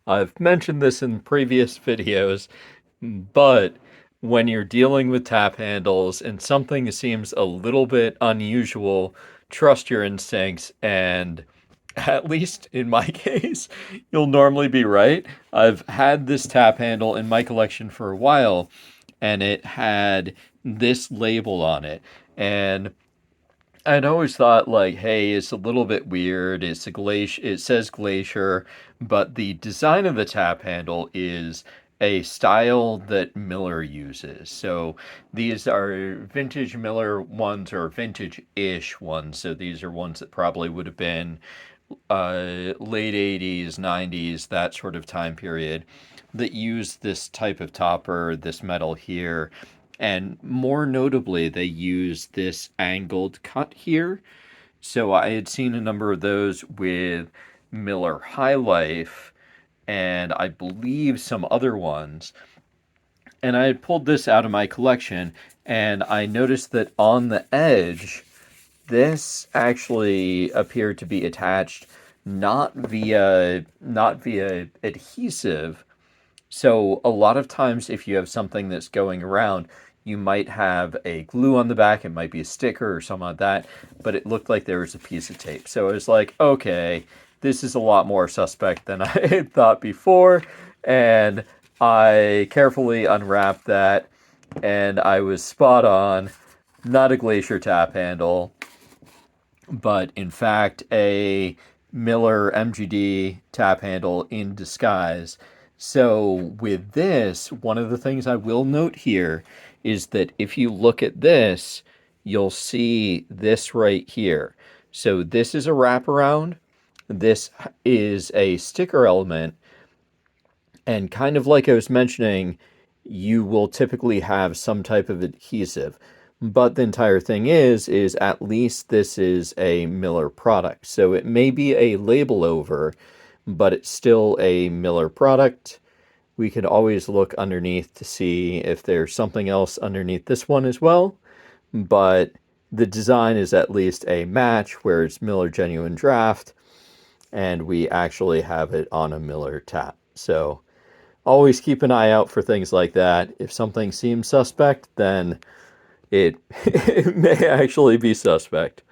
I've mentioned this in previous videos, but when you're dealing with tap handles and something seems a little bit unusual, trust your instincts and at least in my case, you'll normally be right. I've had this tap handle in my collection for a while and it had this label on it. And I'd always thought like, hey, it's a little bit weird. It's a glacier. It says glacier, but the design of the tap handle is a style that Miller uses. So these are vintage Miller ones or vintage-ish ones. So these are ones that probably would have been late 80s, 90s, that sort of time period that use this type of topper, this metal here. And more notably, they use this angled cut here. So I had seen a number of those with Miller High Life and I believe some other ones. And I had pulled this out of my collection and I noticed that on the edge, this actually appeared to be attached not via adhesive. So a lot of times if you have something that's going around, you might have a glue on the back, it might be a sticker or something like that, but it looked like there was a piece of tape. So I was like, okay, this is a lot more suspect than I had thought before. And I carefully unwrapped that and I was spot on. Not a glacier tap handle, but in fact a Miller MGD tap handle in disguise. So with this, one of the things I will note here is that if you look at this, you'll see this right here. So this is a wraparound. This is a sticker element. And kind of like I was mentioning, you will typically have some type of adhesive. But the entire thing is at least this is a Miller product. So it may be a label over, but it's still a Miller product. We could always look underneath to see if there's something else underneath this one as well. But the design is at least a match where it's Miller Genuine Draft, and we actually have it on a Miller tap. So always keep an eye out for things like that. If something seems suspect, then it, it may actually be suspect.